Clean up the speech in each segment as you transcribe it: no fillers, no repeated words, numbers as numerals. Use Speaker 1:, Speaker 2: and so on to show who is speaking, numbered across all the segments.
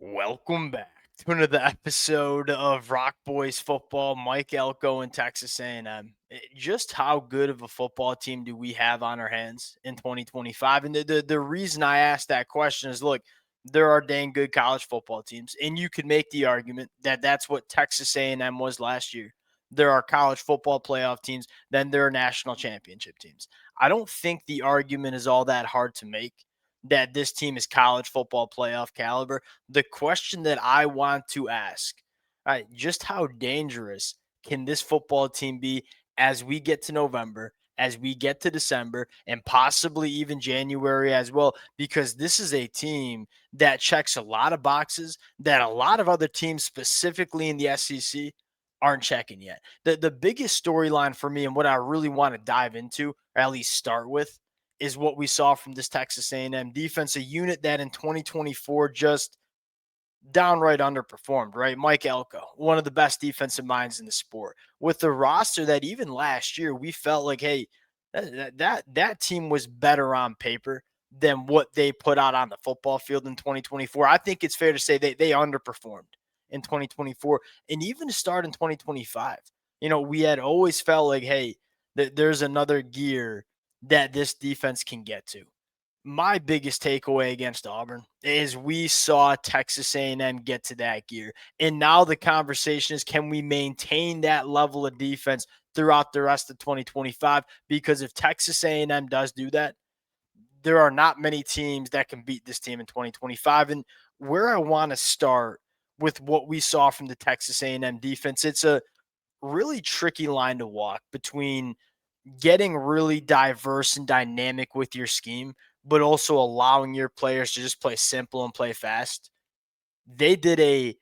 Speaker 1: Welcome back to another episode of Rock Boys Football. Mike Elko and Texas A&M. Just how good of a football team do we have on our hands in 2025? And the reason I asked that question is, look, there are dang good college football teams, and you could make the argument that that's what Texas A&M was last year. There are college football playoff teams, then there are national championship teams. I don't think the argument is all that hard to make that this team is college football playoff caliber. The question that I want to ask, all right, just how dangerous can this football team be as we get to November, as we get to December, and possibly even January as well? Because this is a team that checks a lot of boxes that a lot of other teams, specifically in the SEC, aren't checking yet. The biggest storyline for me and what I really want to dive into, or at least start with, is what we saw from this Texas A&M defense, a unit that in 2024 just downright underperformed, right? Mike Elko, one of the best defensive minds in the sport, with the roster that even last year we felt like, hey, that team was better on paper than what they put out on the football field in 2024. I think it's fair to say they underperformed in 2024 and even to start in 2025. We had always felt like, hey, there's another gear that this defense can get to. My biggest takeaway against Auburn is we saw Texas A&M get to that gear. And now the conversation is, can we maintain that level of defense throughout the rest of 2025? Because if Texas A&M does do that, there are not many teams that can beat this team in 2025. And where I want to start with what we saw from the Texas A&M defense, it's a really tricky line to walk between getting really diverse and dynamic with your scheme, but also allowing your players to just play simple and play fast. They did a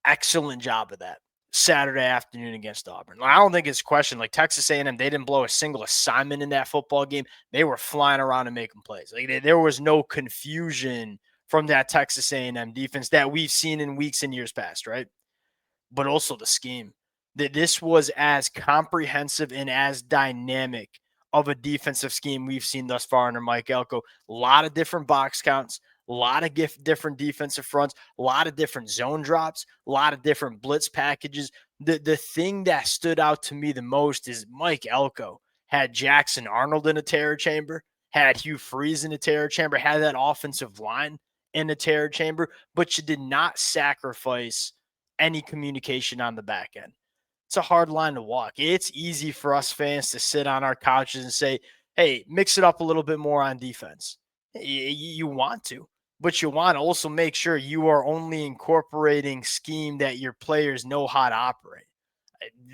Speaker 1: excellent job of that Saturday afternoon against Auburn. I don't think it's a question. Like Texas A&M, they didn't blow a single assignment in that football game. They were flying around and making plays. There was no confusion from that Texas A&M defense that we've seen in weeks and years past, right? But also the scheme. That this was as comprehensive and as dynamic of a defensive scheme we've seen thus far under Mike Elko. A lot of different box counts, a lot of different defensive fronts, a lot of different zone drops, a lot of different blitz packages. The thing that stood out to me the most is Mike Elko had Jackson Arnold in a terror chamber, had Hugh Freeze in a terror chamber, had that offensive line in a terror chamber, but you did not sacrifice any communication on the back end. It's a hard line to walk. It's easy for us fans to sit on our couches and say, hey, mix it up a little bit more on defense. You want to, but you want to also make sure you are only incorporating scheme that your players know how to operate.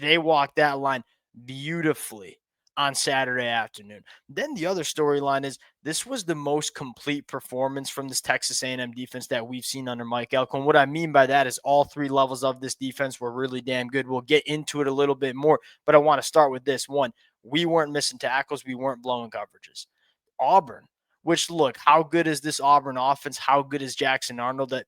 Speaker 1: They walk that line beautifully on Saturday afternoon. Then the other storyline is this was the most complete performance from this Texas A&M defense that we've seen under Mike Elko. And what I mean by that is all three levels of this defense were really damn good. We'll get into it a little bit more, but I want to start with this. One, we weren't missing tackles. We weren't blowing coverages. Auburn, which look, how good is this Auburn offense? How good is Jackson Arnold? That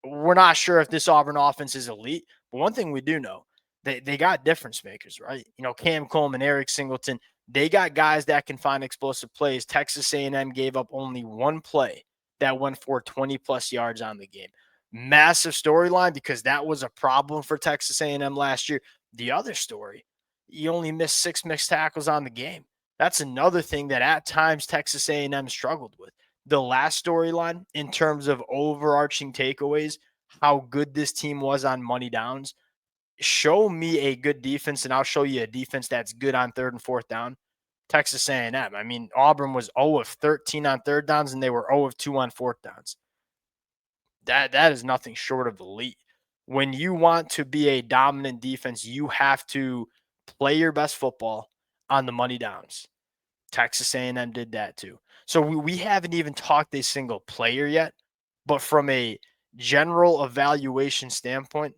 Speaker 1: we're not sure if this Auburn offense is elite, but one thing we do know, they got difference makers, right? Cam Coleman, Eric Singleton, they got guys that can find explosive plays. Texas A&M gave up only one play that went for 20 plus yards on the game. Massive storyline because that was a problem for Texas A&M last year. The other story, you only missed 6 mixed tackles on the game. That's another thing that at times Texas A&M struggled with. The last storyline in terms of overarching takeaways, how good this team was on money downs. Show me a good defense, and I'll show you a defense that's good on third and fourth down. Texas A&M. I mean, Auburn was 0 of 13 on third downs, and they were 0 of 2 on fourth downs. That is nothing short of elite. When you want to be a dominant defense, you have to play your best football on the money downs. Texas A&M did that too. So we haven't even talked a single player yet, but from a general evaluation standpoint,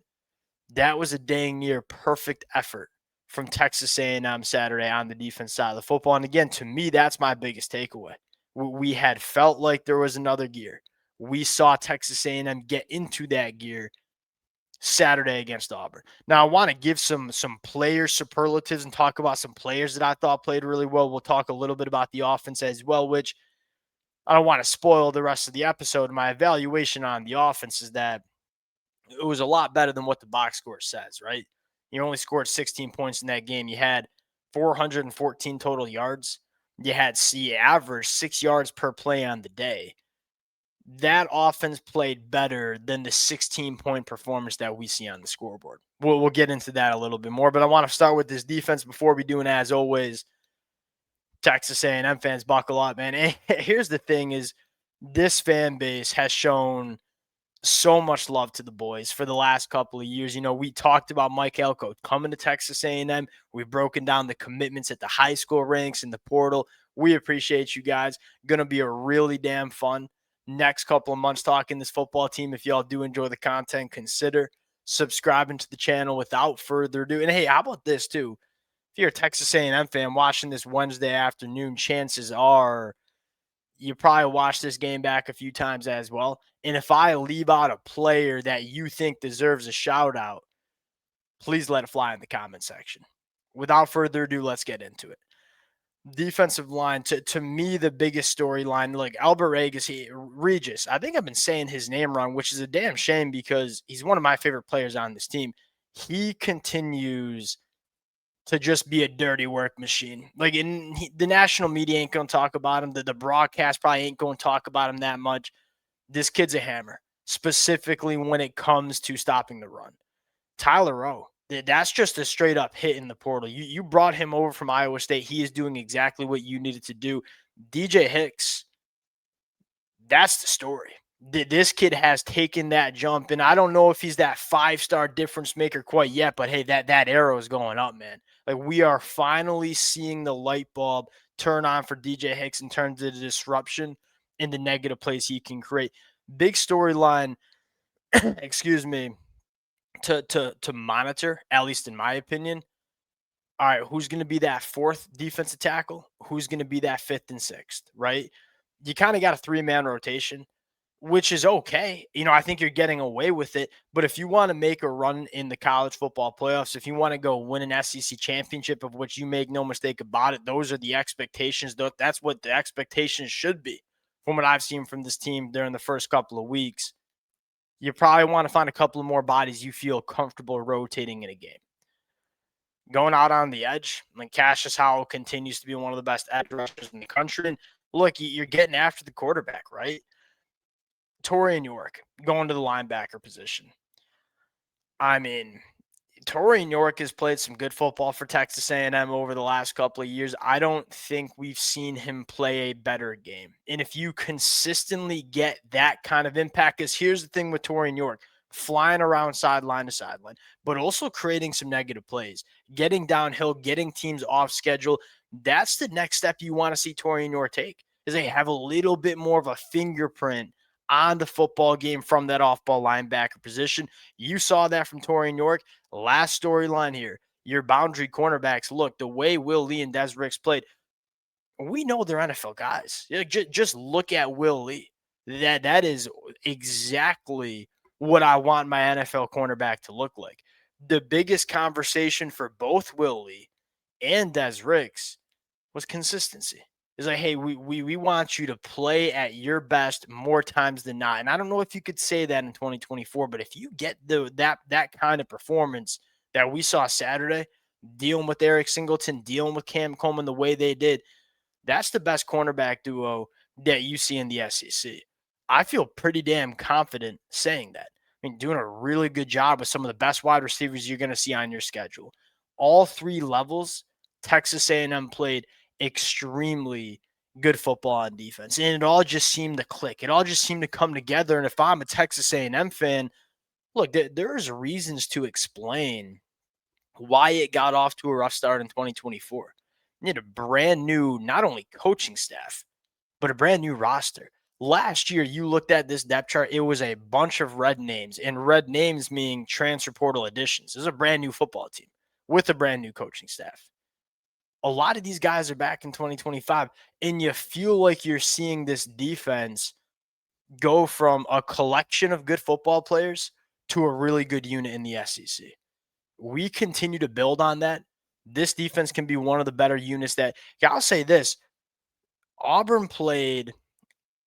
Speaker 1: that was a dang near perfect effort from Texas A&M Saturday on the defense side of the football. And again, to me, that's my biggest takeaway. We had felt like there was another gear. We saw Texas A&M get into that gear Saturday against Auburn. Now, I want to give some player superlatives and talk about some players that I thought played really well. We'll talk a little bit about the offense as well, which I don't want to spoil the rest of the episode. My evaluation on the offense is that it was a lot better than what the box score says, right? You only scored 16 points in that game. You had 414 total yards. You had average 6 yards per play on the day. That offense played better than the 16-point performance that we see on the scoreboard. We'll get into that a little bit more, but I want to start with this defense before we do. And as always, Texas A&M fans, buckle up, man. And here's the thing: is this fan base has shown so much love to the boys for the last couple of years. We talked about Mike Elko coming to Texas A&M. We've broken down the commitments at the high school ranks in the portal. We appreciate you guys. Going to be a really damn fun next couple of months talking this football team. If y'all do enjoy the content, consider subscribing to the channel without further ado. And hey, how about this too? If you're a Texas A&M fan watching this Wednesday afternoon, chances are you probably watched this game back a few times as well. And if I leave out a player that you think deserves a shout out, please let it fly in the comment section. Without further ado, let's get into it. Defensive line, to me, the biggest storyline, like Albert Regis, I think I've been saying his name wrong, which is a damn shame because he's one of my favorite players on this team. He continues to just be a dirty work machine. Like the national media ain't going to talk about him. The broadcast probably ain't going to talk about him that much. This kid's a hammer, specifically when it comes to stopping the run. Tyler Rowe, that's just a straight up hit in the portal. You brought him over from Iowa State. He is doing exactly what you needed to do. DJ Hicks, that's the story. This kid has taken that jump, and I don't know if he's that 5-star difference maker quite yet, but hey, that arrow is going up, man. Like, we are finally seeing the light bulb turn on for DJ Hicks in terms of the disruption and the negative plays he can create. Big storyline, excuse me, to monitor, at least in my opinion. All right, who's going to be that fourth defensive tackle? Who's going to be that fifth and sixth, right? You kind of got a 3-man rotation, which is okay. I think you're getting away with it. But if you want to make a run in the college football playoffs, if you want to go win an SEC championship, of which you make no mistake about it, those are the expectations. That's what the expectations should be from what I've seen from this team during the first couple of weeks. You probably want to find a couple of more bodies you feel comfortable rotating in a game. Going out on the edge, like Cassius Howell continues to be one of the best edge rushers in the country. And look, you're getting after the quarterback, right? Torian York going to the linebacker position. I mean, Torian York has played some good football for Texas A&M over the last couple of years. I don't think we've seen him play a better game. And if you consistently get that kind of impact, because here's the thing with Torian York, flying around sideline to sideline, but also creating some negative plays, getting downhill, getting teams off schedule. That's the next step you want to see Torian York take, is they have a little bit more of a fingerprint on the football game from that off-ball linebacker position. You saw that from Torian York. Last storyline here, your boundary cornerbacks. Look, the way Will Lee and Des Ricks played, we know they're NFL guys. Just look at Will Lee. That is exactly what I want my NFL cornerback to look like. The biggest conversation for both Will Lee and Des Ricks was consistency. It's like, hey, we want you to play at your best more times than not. And I don't know if you could say that in 2024, but if you get that kind of performance that we saw Saturday, dealing with Eric Singleton, dealing with Cam Coleman the way they did, that's the best cornerback duo that you see in the SEC. I feel pretty damn confident saying that. I mean, doing a really good job with some of the best wide receivers you're going to see on your schedule. All three levels, Texas A&M played extremely good football on defense, and it all just seemed to click. It all just seemed to come together. And if I'm a Texas A&M fan, look, there's reasons to explain why it got off to a rough start in 2024. You had a brand new, not only coaching staff, but a brand new roster. Last year, you looked at this depth chart, it was a bunch of red names, and red names meaning transfer portal additions. This is a brand new football team with a brand new coaching staff. A lot of these guys are back in 2025, and you feel like you're seeing this defense go from a collection of good football players to a really good unit in the SEC. We continue to build on that. This defense can be one of the better units that, I'll say this, Auburn played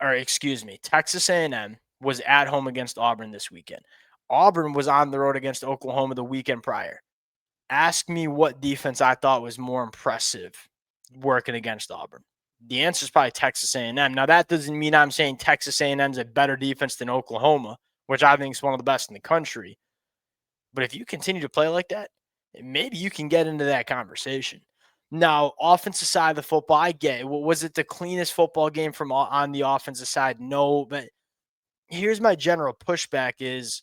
Speaker 1: or excuse me, Texas A&M was at home against Auburn this weekend. Auburn was on the road against Oklahoma the weekend prior. Ask me what defense I thought was more impressive working against Auburn. The answer is probably Texas A&M. Now that doesn't mean I'm saying Texas A&M is a better defense than Oklahoma, which I think is one of the best in the country. But if you continue to play like that, maybe you can get into that conversation. Now, offensive side of the football, I get it. Was it the cleanest football game from on the offensive side? No, but here's my general pushback is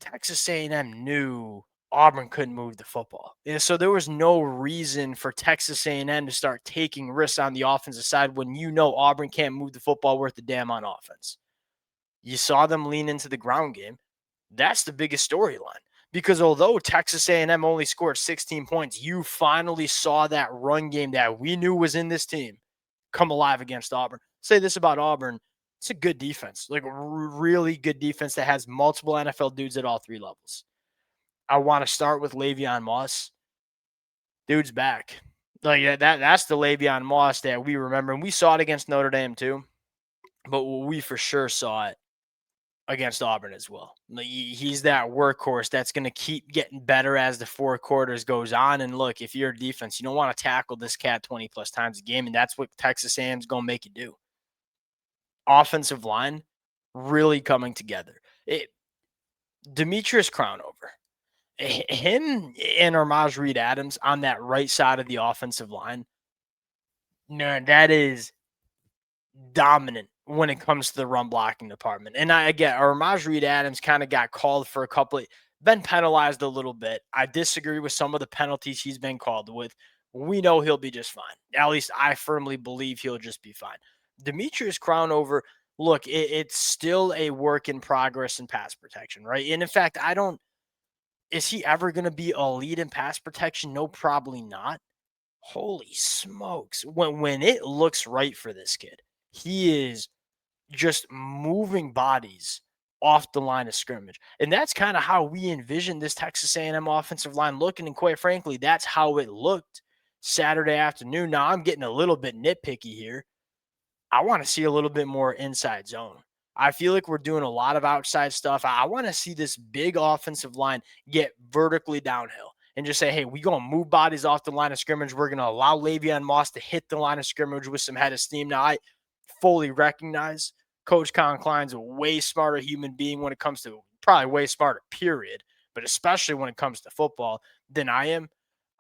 Speaker 1: Texas A&M knew Auburn couldn't move the football. And so there was no reason for Texas A&M to start taking risks on the offensive side when you know Auburn can't move the football worth a damn on offense. You saw them lean into the ground game. That's the biggest storyline. Because although Texas A&M only scored 16 points, you finally saw that run game that we knew was in this team come alive against Auburn. Say this about Auburn. It's a good defense, like really good defense that has multiple NFL dudes at all three levels. I want to start with Le'Veon Moss. Dude's back. Like that's the Le'Veon Moss that we remember. And we saw it against Notre Dame too. But we for sure saw it against Auburn as well. He's that workhorse that's going to keep getting better as the four quarters goes on. And look, if you're a defense, you don't want to tackle this cat 20 plus times a game, and that's what Texas A&M's going to make you do. Offensive line really coming together. Demetrius Crownover, him and Armaj Reed Adams on that right side of the offensive line, no, that is dominant when it comes to the run blocking department. And I get Armaj Reed Adams kind of got called for a couple, been penalized a little bit. I disagree with some of the penalties he's been called with. We know he'll be just fine. At least I firmly believe he'll just be fine. Demetrius Crownover, look, it's still a work in progress in pass protection, right? And in fact, is he ever going to be elite in pass protection? No, probably not. Holy smokes. When it looks right for this kid, he is just moving bodies off the line of scrimmage. And that's kind of how we envisioned this Texas A&M offensive line looking. And quite frankly, that's how it looked Saturday afternoon. Now I'm getting a little bit nitpicky here. I want to see a little bit more inside zone. I feel like we're doing a lot of outside stuff. I want to see this big offensive line get vertically downhill and just say, hey, we're going to move bodies off the line of scrimmage. We're going to allow Le'Veon Moss to hit the line of scrimmage with some head of steam. Now, I fully recognize Coach Colin Klein's a way smarter human being when it comes to, probably way smarter, period, but especially when it comes to football than I am.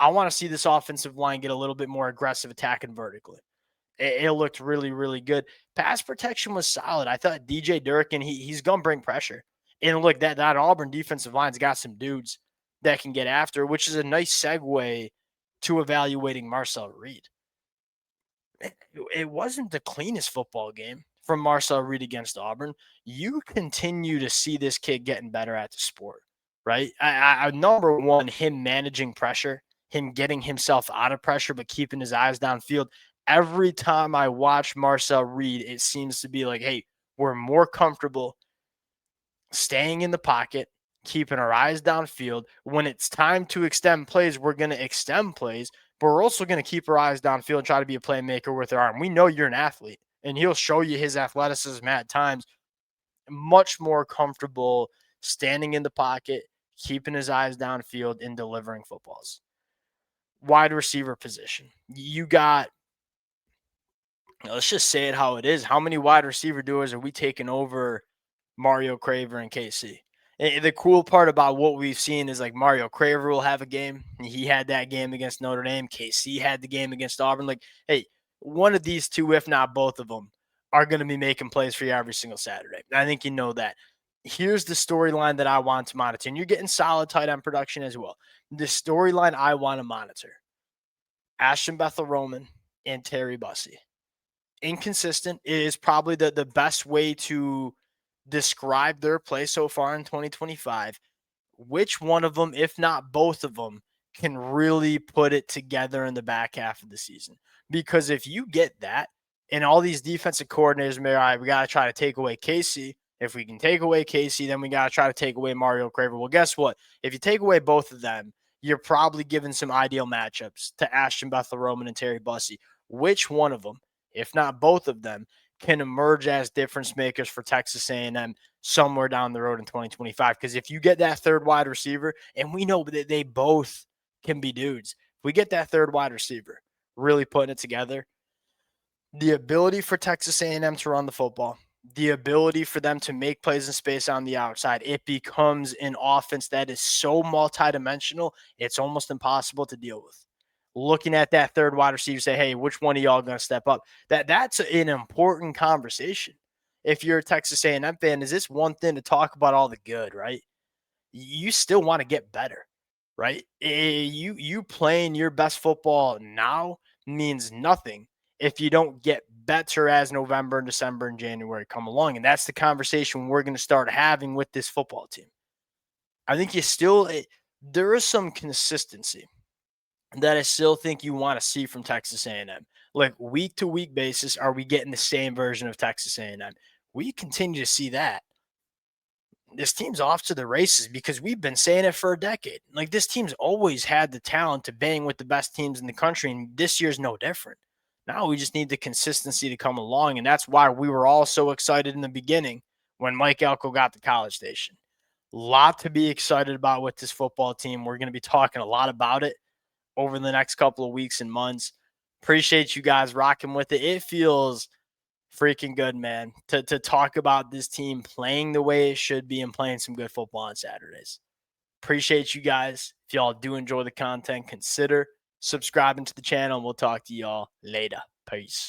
Speaker 1: I want to see this offensive line get a little bit more aggressive attacking vertically. It looked really, really good. Pass protection was solid. I thought DJ Durkin, he's going to bring pressure. And look, that Auburn defensive line's got some dudes that can get after, which is a nice segue to evaluating Marcel Reed. It wasn't the cleanest football game from Marcel Reed against Auburn. You continue to see this kid getting better at the sport, right? Number one, him managing pressure, him getting himself out of pressure, but keeping his eyes downfield. Every time I watch Marcel Reed, it seems to be like, hey, we're more comfortable staying in the pocket, keeping our eyes downfield. When it's time to extend plays, we're going to extend plays, but we're also going to keep our eyes downfield and try to be a playmaker with our arm. We know you're an athlete, and he'll show you his athleticism at times. Much more comfortable standing in the pocket, keeping his eyes downfield, and delivering footballs. Wide receiver position. You got, let's just say it how it is. How many wide receiver duos are we taking over Mario Craver and KC? And the cool part about what we've seen is like Mario Craver will have a game. He had that game against Notre Dame. KC had the game against Auburn. Like, hey, one of these two, if not both of them, are going to be making plays for you every single Saturday. I think you know that. Here's the storyline that I want to monitor. And you're getting solid tight end production as well. The storyline I want to monitor. Ashton Bethel-Roman and Terry Bussey. Inconsistent is probably the best way to describe their play so far in 2025. Which one of them, if not both of them, can really put it together in the back half of the season? Because if you get that, and all these defensive coordinators may, all right, we got to try to take away Casey. If we can take away Casey, then we got to try to take away Mario Craver. Well, guess what? If you take away both of them, you're probably giving some ideal matchups to Ashton Bethel-Roman and Terry Bussey. Which one of them, if not both of them, can emerge as difference makers for Texas A&M somewhere down the road in 2025. Because if you get that third wide receiver, and we know that they both can be dudes, if we get that third wide receiver really putting it together, the ability for Texas A&M to run the football, the ability for them to make plays in space on the outside, it becomes an offense that is so multidimensional, it's almost impossible to deal with. Looking at that third wide receiver, say, hey, which one of y'all going to step up? That's an important conversation. If you're a Texas A&M fan, is this one thing to talk about all the good, right? You still want to get better, right? You playing your best football now means nothing if you don't get better as November and December and January come along. And that's the conversation we're going to start having with this football team. I think there is some consistency that I still think you want to see from Texas A&M. Like week to week basis, are we getting the same version of Texas A&M? We continue to see that this team's off to the races because we've been saying it for a decade. Like this team's always had the talent to bang with the best teams in the country, and this year's no different. Now we just need the consistency to come along, and that's why we were all so excited in the beginning when Mike Elko got to College Station. A lot to be excited about with this football team. We're going to be talking a lot about it over the next couple of weeks and months. Appreciate you guys rocking with it. It feels freaking good, man, to talk about this team playing the way it should be and playing some good football on Saturdays. Appreciate you guys. If y'all do enjoy the content, consider subscribing to the channel, and we'll talk to y'all later. Peace.